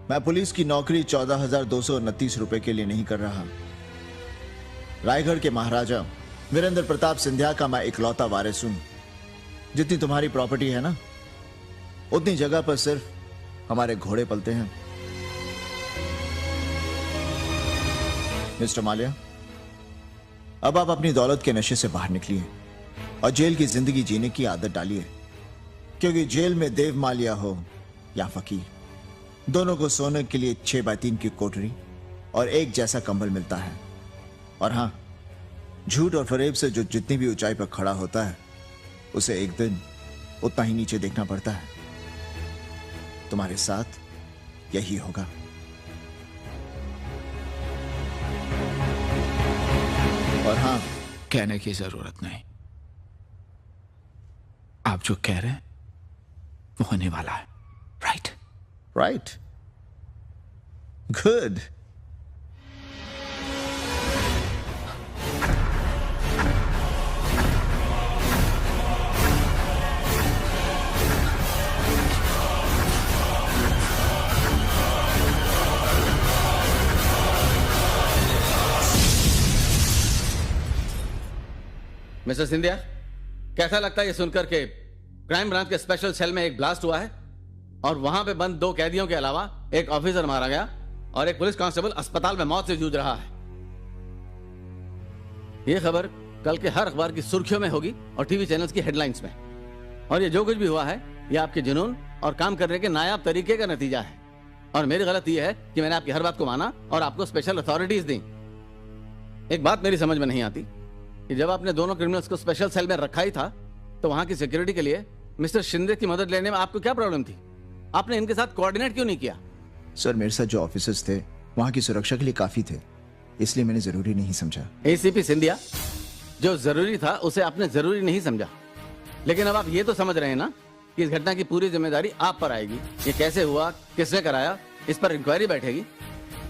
मैं पुलिस की नौकरी 14,229 रुपए के लिए नहीं कर रहा। रायगढ़ के महाराजा वीरेंद्र प्रताप सिंधिया का मैं इकलौता वारिस हूं। जितनी तुम्हारी प्रॉपर्टी है ना, उतनी जगह पर सिर्फ हमारे घोड़े पलते हैं। मिस्टर माल्या, अब आप अपनी दौलत के नशे से बाहर निकलिए और जेल की जिंदगी जीने की आदत डालिए, क्योंकि जेल में देव माल्या हो या फकीर, दोनों को सोने के लिए 6x3 की कोठरी और एक जैसा कंबल मिलता है। और हां, झूठ और फरेब से जो जितनी भी ऊंचाई पर खड़ा होता है, उसे एक दिन उतना ही नीचे देखना पड़ता है। तुम्हारे साथ यही होगा। और हां, कहने की जरूरत नहीं। आप जो कह रहे हैं वो होने वाला है। Right? Right, good. Mister Scindia, कैसा लगता है ये सुनकर के क्राइम ब्रांच के स्पेशल सेल में एक ब्लास्ट हुआ है और वहां पे बंद 2 कैदियों के अलावा एक ऑफिसर मारा गया और एक पुलिस कांस्टेबल अस्पताल में मौत से जूझ रहा है। ये खबर कल के हर अखबार की सुर्खियों में होगी और टीवी चैनल्स की हेडलाइंस में। और ये जो कुछ भी हुआ है, ये आपके जुनून और काम करने के नायाब तरीके का नतीजा है। और मेरी गलती है कि मैंने आपकी हर बात को माना और आपको स्पेशल अथॉरिटीज दी। एक बात मेरी समझ में नहीं आती कि जब आपने दोनों क्रिमिनल्स को स्पेशल सेल में रखा ही था, तो वहां की सिक्योरिटी के लिए मिस्टर शिंदे की मदद लेने में आपको क्या प्रॉब्लम थी? आपने इनके साथ कोऑर्डिनेट क्यों नहीं किया? सर, मेरे साथ जो ऑफिसर्स थे वहां की सुरक्षा के लिए काफी थे, इसलिए मैंने जरूरी नहीं समझा। एसीपी सिंधिया, जो जरूरी था उसे आपने जरूरी नहीं समझा, लेकिन अब आप ये तो समझ रहे हैं ना कि इस घटना की पूरी जिम्मेदारी आप पर आएगी। ये कैसे हुआ, किसने कराया, इस पर इंक्वायरी बैठेगी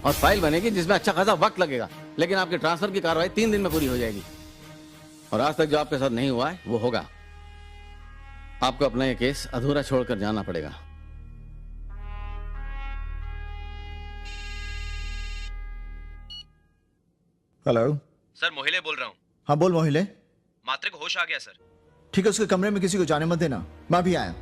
और फाइल बनेगी जिसमें अच्छा खासा वक्त लगेगा, लेकिन आपके ट्रांसफर की कार्रवाई 3 दिन में पूरी हो जाएगी। और आज तक जो आपके साथ नहीं हुआ है वो होगा। आपको अपना ये केस अधूरा छोड़कर जाना पड़ेगा। हेलो सर, मोहिले बोल रहा हूँ। हाँ, बोल मोहिले। मात्रे को होश आ गया सर। ठीक है, उसके कमरे में किसी को जाने मत देना, मैं भी आया।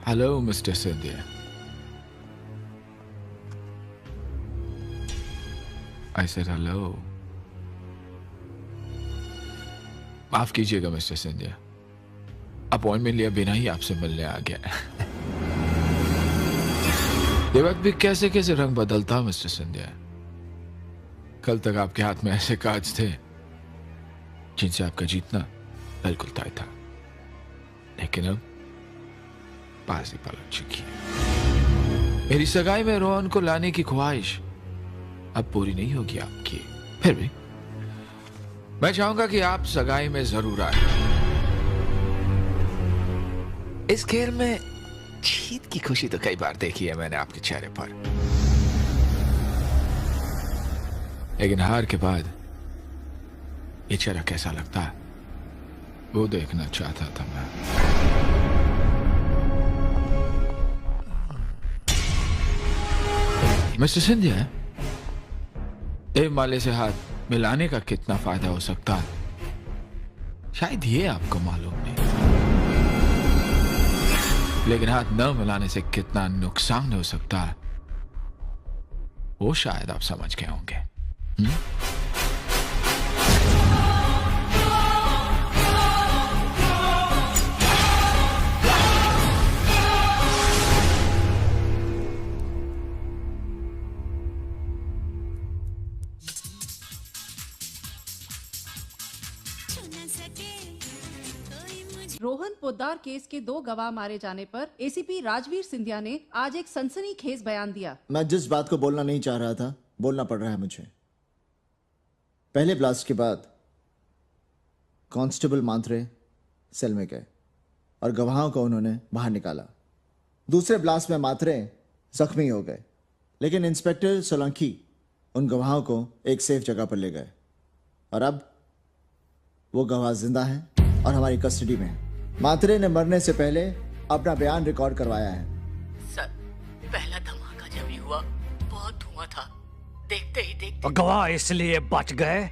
Hello, Mr. Sindhia. I said hello. माफ कीजिएगा मिस्टर सिंधिया, अपॉइंटमेंट लिया बिना ही आपसे मिलने आ गया। ये वक्त भी कैसे कैसे रंग बदलता मिस्टर सिंधिया। कल तक आपके हाथ में ऐसे काज थे जिनसे आपका जीतना बिल्कुल तय था, लेकिन अब बाजी पलट चुकी है। मेरी सगाई में रोहन को लाने की ख्वाहिश अब पूरी नहीं होगी आपकी। फिर भी मैं चाहूंगा कि आप सगाई में जरूर आए। इस खेल में जीत की खुशी तो कई बार देखी है मैंने आपके चेहरे पर, लेकिन हार के बाद ये चेहरा कैसा लगता है वो देखना चाहता था मैं। मिस्टर सिंधिया, देव माले से हाथ मिलाने का कितना फायदा हो सकता है, शायद ये आपको मालूम नहीं, लेकिन हाथ न मिलाने से कितना नुकसान हो सकता है वो शायद आप समझ गए होंगे। छू न सके कोई मुझे। रोहन पोद्दार केस के 2 गवाह मारे जाने पर एसीपी राजवीर सिंधिया ने आज एक सनसनीखेज बयान दिया। मैं जिस बात को बोलना नहीं चाह रहा था बोलना पड़ रहा है मुझे। पहले ब्लास्ट के बाद कांस्टेबल मांत्रे सेल में गए और गवाहों को उन्होंने बाहर निकाला। दूसरे ब्लास्ट में मात्रे जख्मी हो गए, लेकिन इंस्पेक्टर सोलंकी उन गवाहों को एक सेफ जगह पर ले गए और अब वो गवाह जिंदा हैं और हमारी कस्टडी में हैं। मात्रे ने मरने से पहले अपना बयान रिकॉर्ड करवाया है। सर, पहला धमाका जब ही हुआ बहुत धुआं था, देखते ही देखते और गवाह इसलिए बच गए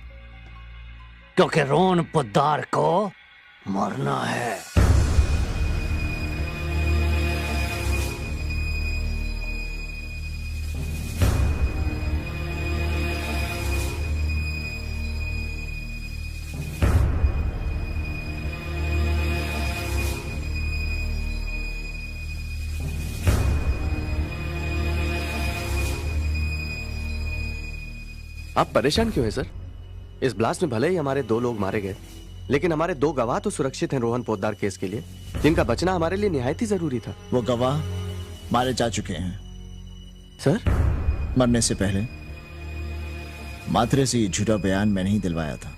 क्योंकि रोहन पोद्दार को मरना है। आप परेशान क्यों हैं सर? इस ब्लास्ट में भले ही हमारे 2 लोग मारे गए, लेकिन हमारे 2 गवाह तो सुरक्षित हैं रोहन पोद्दार केस के लिए, जिनका बचना हमारे लिए निहायत ही जरूरी था। वो गवाह मारे जा चुके हैं सर, मरने से पहले मात्रे से ये झूठा बयान मैंने ही दिलवाया था।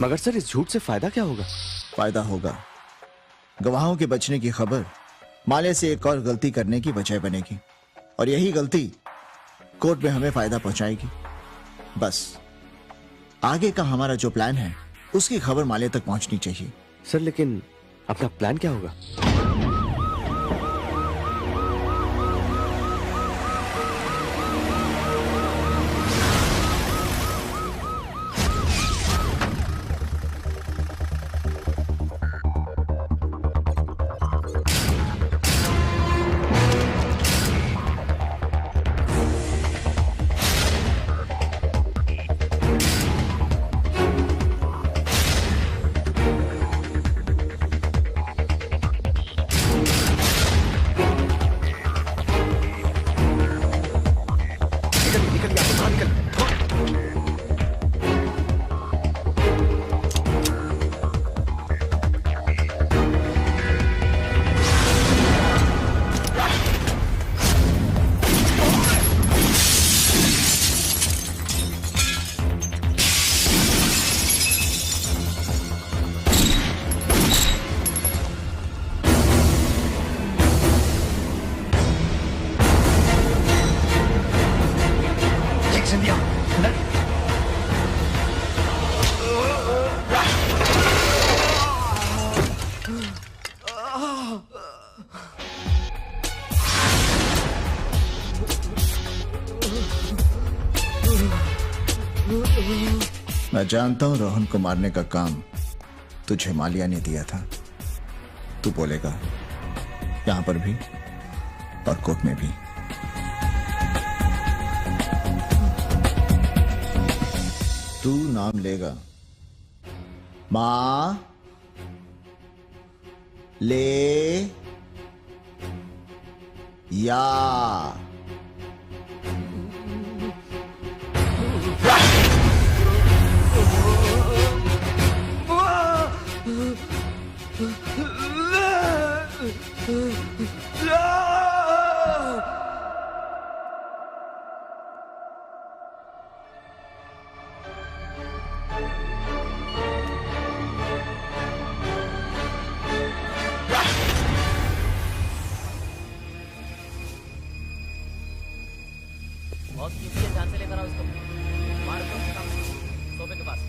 मगर सर इस झूठ से फायदा क्या होगा? फायदा होगा, गवाहों के बचने की खबर माले से एक और गलती करने की वजह बनेगी और यही गलती कोर्ट में हमें फायदा पहुंचाएगी। बस आगे का हमारा जो प्लान है उसकी खबर माले तक पहुंचनी चाहिए। सर लेकिन अपना प्लान क्या होगा? मैं जानता हूं रोहन को मारने का काम तुझे मालिया ने दिया था। तू बोलेगा यहां पर भी और कोर्ट में भी। तू नाम लेगा मां ले या बहुत कीमती है, ध्यान से लेकर आओ इसको। मार दो उसके सामने, सोफे के पास।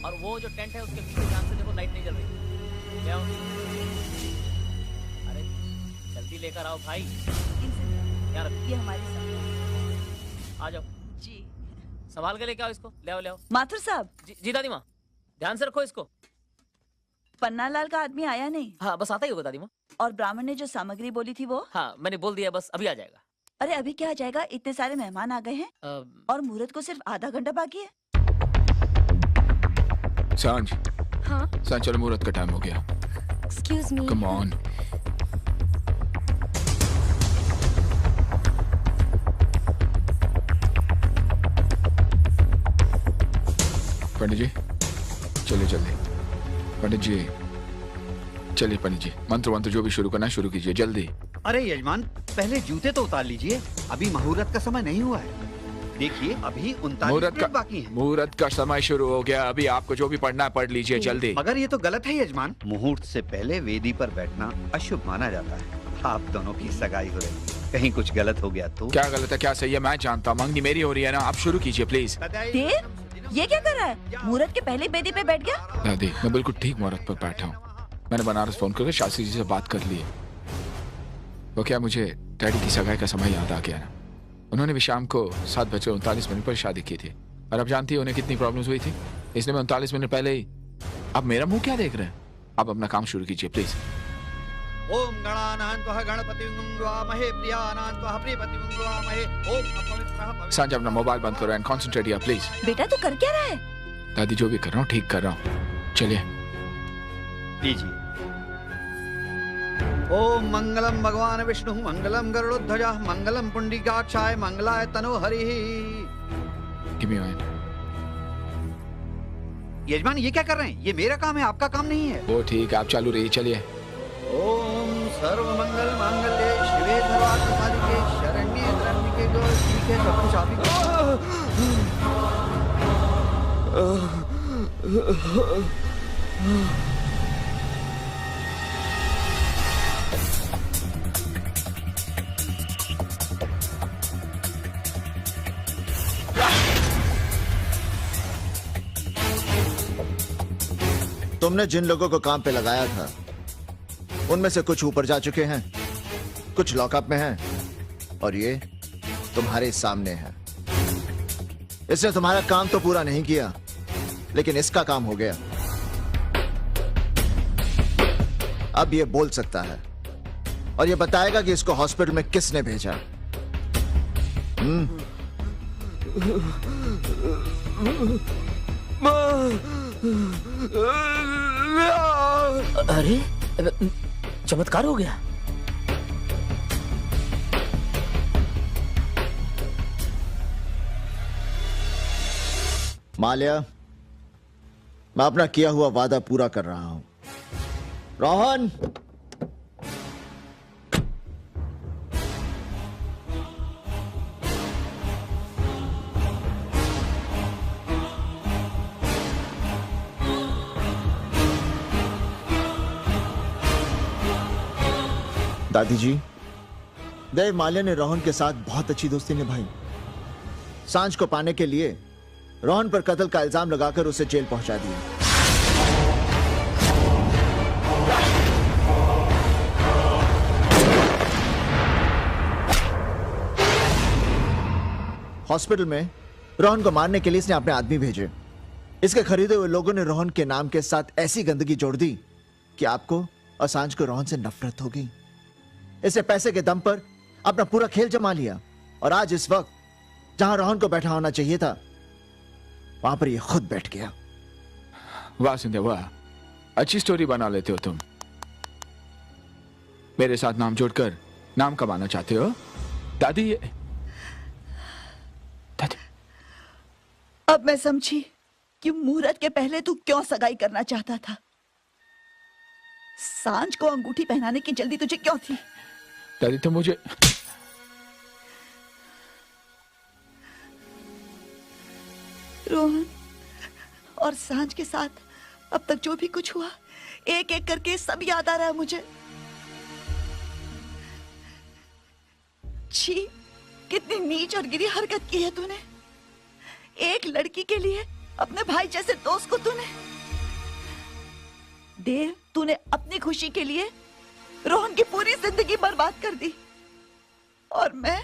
और वो जो टेंट है उसके पीछे ध्यान से देखो, लाइट नहीं जल रही। ले आओ। अरे जल्दी लेकर आओ भाई। क्या रख? ये हमारी संपत्ति। आ जाओ जी संभाल के लेके आओ इसको। ले आओ ले आओ। माथुर साहब, जी दादी माँ, ध्यान से रखो इसको। पन्नालाल का आदमी आया नहीं? हाँ बस आता ही होगा दादी माँ। और ब्राह्मण ने जो सामग्री बोली थी वो? हाँ मैंने बोल दिया, बस अभी आ जाएगा। अरे अभी क्या आ जाएगा, इतने सारे मेहमान आ गए हैं और मुहूर्त को सिर्फ आधा घंटा बाकी है। सांझ हाँ सांझ, चलो मुहूर्त का टाइम हो गया। Excuse me. Come on. पंडित जी चलिए जल्दी। पंडित जी चलिए पंडित जी, मंत्र वंत्र जो भी शुरू करना शुरू कीजिए जल्दी। अरे यजमान, पहले जूते तो उतार लीजिए, अभी मुहूर्त का समय नहीं हुआ है। देखिए अभी 39 मिनट बाकी है। मुहूर्त का समय शुरू हो गया, अभी आपको जो भी पढ़ना है पढ़ लीजिए जल्दी। मगर ये तो गलत है यजमान, मुहूर्त से पहले वेदी पर बैठना अशुभ माना जाता है। आप दोनों की सगाई हो रही है, कहीं कुछ गलत हो गया तो? क्या गलत है क्या सही है मैं जानता हूँ, मंगनी मेरी हो रही है ना, आप शुरू कीजिए प्लीज। देव, ये क्या कर रहा है? मुहूर्त के पहले बेदी पे बैठ गया? दादी मैं बिल्कुल ठीक मुहूर्त पर बैठा हूँ। मैंने बनारस फोन करके शास्त्री जी से बात कर ली है। वो क्या, मुझे डैडी की सगाई का समय याद आ गया ना। उन्होंने भी शाम को 7:39 पर शादी की थी और अब जानती है उन्हें कितनी प्रॉब्लम्स हुई थी, इसलिए मैं 39 मिनट पहले ही। अब मेरा मुंह क्या देख रहे हैं, आप अपना काम शुरू कीजिए प्लीज। ओम गणानां त्वः गणपतिं वामहे प्रियानां त्वः प्रियपतिं वामहे ओम अपवित्रः। सांझ अपना मोबाइल बंद करो एंड कॉन्सेंट्रेट किया प्लीज। बेटा तू कर क्या रहा है? दादी जो भी कर रहा हूँ ठीक कर रहा हूँ, चलिए लीजिए। ओम मंगलम भगवान विष्णु मंगलम गरुड़ध्वजा मंगलम पुंडरीकाक्षाय मंगलाय तनोहरि। Give me your hand. यजमान ये क्या कर रहे हैं? ये मेरा काम है, आपका काम नहीं है। वो ठीक, आप चालू रहिए, चलिए। ओम सर्वमंगल मांगल्ये शिवे सर्वार्थसाधिके शरण्ये त्र्यंबके गौरी। ठीक है, सब कुछ आप ही तुमने जिन लोगों को काम पे लगाया था उनमें से कुछ ऊपर जा चुके हैं, कुछ लॉकअप में हैं और ये तुम्हारे सामने है। इसने तुम्हारा काम तो पूरा नहीं किया, लेकिन इसका काम हो गया। अब ये बोल सकता है और ये बताएगा कि इसको हॉस्पिटल में किसने भेजा। अरे चमत्कार हो गया। माल्या, मैं अपना किया हुआ वादा पूरा कर रहा हूं। रोहन, दादी जी, देव माल्या ने रोहन के साथ बहुत अच्छी दोस्ती निभाई। सांझ को पाने के लिए रोहन पर कत्ल का इल्जाम लगाकर उसे जेल पहुंचा दिया। हॉस्पिटल में रोहन को मारने के लिए इसने अपने आदमी भेजे। इसके खरीदे हुए लोगों ने रोहन के नाम के साथ ऐसी गंदगी जोड़ दी कि आपको और सांझ को रोहन से नफरत हो गई। इसे पैसे के दम पर अपना पूरा खेल जमा लिया और आज इस वक्त जहां रोहन को बैठा होना चाहिए था वहां पर ये खुद बैठ गया। वाह सिंधिया वाह, अच्छी स्टोरी बना लेते हो तुम। मेरे साथ नाम जोड़कर नाम कमाना चाहते हो दादी? दादी, अब मैं समझी कि मुहूर्त के पहले तू क्यों सगाई करना चाहता था। सांझ को अंगूठी पहनाने की जल्दी तुझे क्यों थी? दादी तो मुझे रोहन और सांझ के साथ अब तक जो भी कुछ हुआ एक एक करके सब याद आ रहा है मुझे। छी, कितनी नीच और गिरी हरकत की है तूने। एक लड़की के लिए अपने भाई जैसे दोस्त को तूने। देव, तूने अपनी खुशी के लिए रोहन की पूरी जिंदगी बर्बाद कर दी और मैं,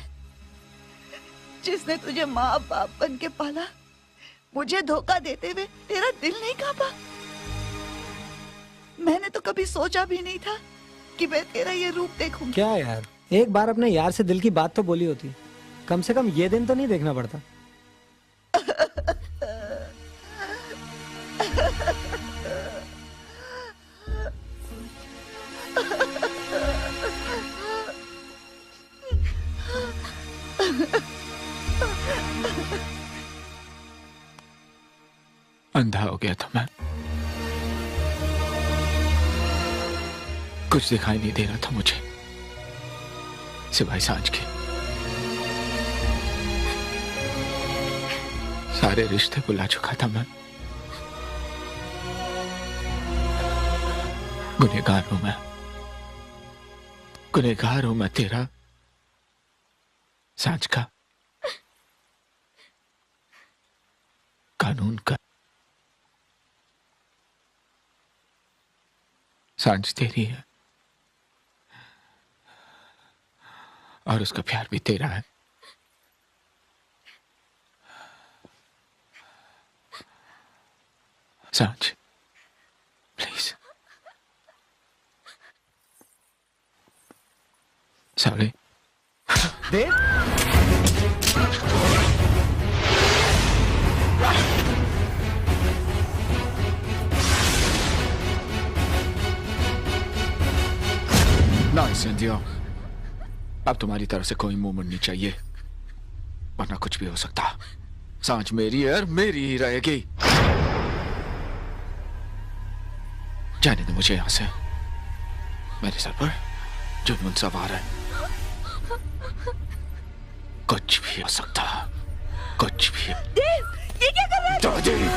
जिसने तुझे माँ बाप बन के पाला, मुझे धोखा देते हुए तेरा दिल नहीं कांपा। मैंने तो कभी सोचा भी नहीं था कि मैं तेरा ये रूप देखूंगी। क्या यार, एक बार अपने यार से दिल की बात तो बोली होती, कम से कम ये दिन तो नहीं देखना पड़ता। अंधा हो गया था मैं। कुछ दिखाई नहीं दे रहा था मुझे सिवाय सांझ के। सारे रिश्ते बुला चुका था मैं। गुनहगार हूं मैं, गुनहगार हूं मैं तेरा, सांझ का, कानून का। सांझ तेरी है और उसका प्यार भी तेरा है। सांझ प्लीज। सॉरी देव, ना सिंधिया, अब तुम्हारी तरफ से कोई मुंह नहीं चाहिए, वरना कुछ भी हो सकता। सांझ मेरी है और मेरी ही रहेगी। जाने दो मुझे यहां से। मेरे सर पर जुनून सवार है। कुछ भी हो सकता, कुछ भी। देव, ये क्या कर रहे हैं?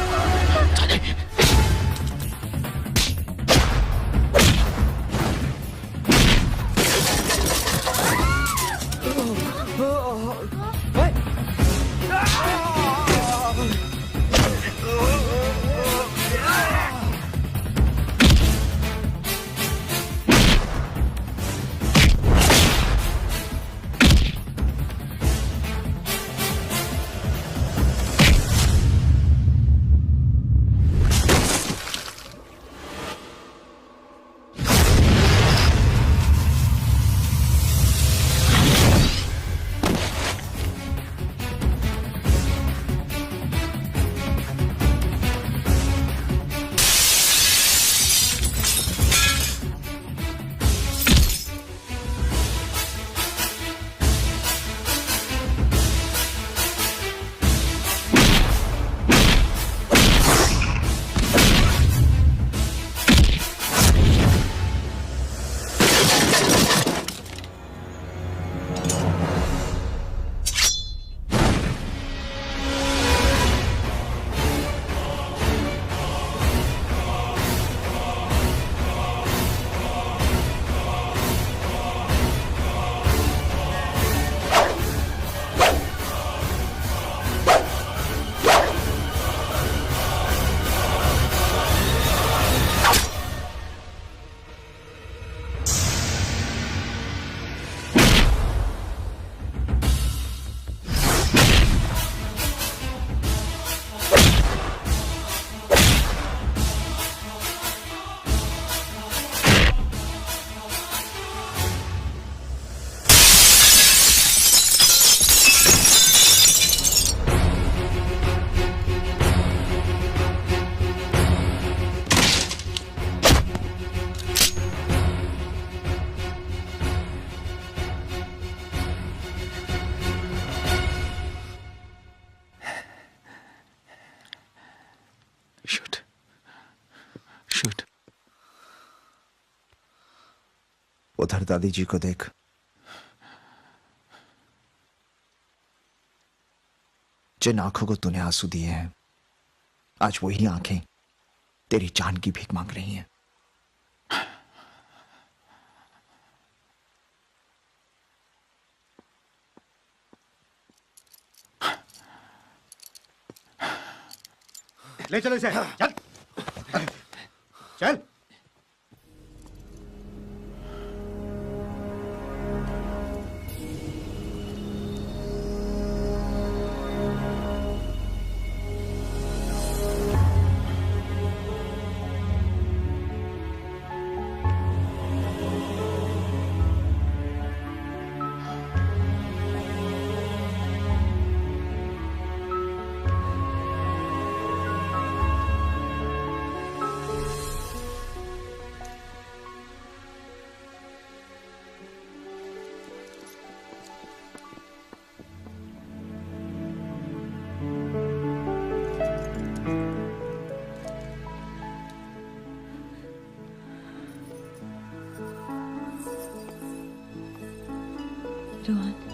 उधर दादी जी को देख। जिन आंखों को तूने आंसू दिए हैं, आज वही आंखें तेरी जान की भीख मांग रही हैं। ले चलो इसे, चल चल। रोहन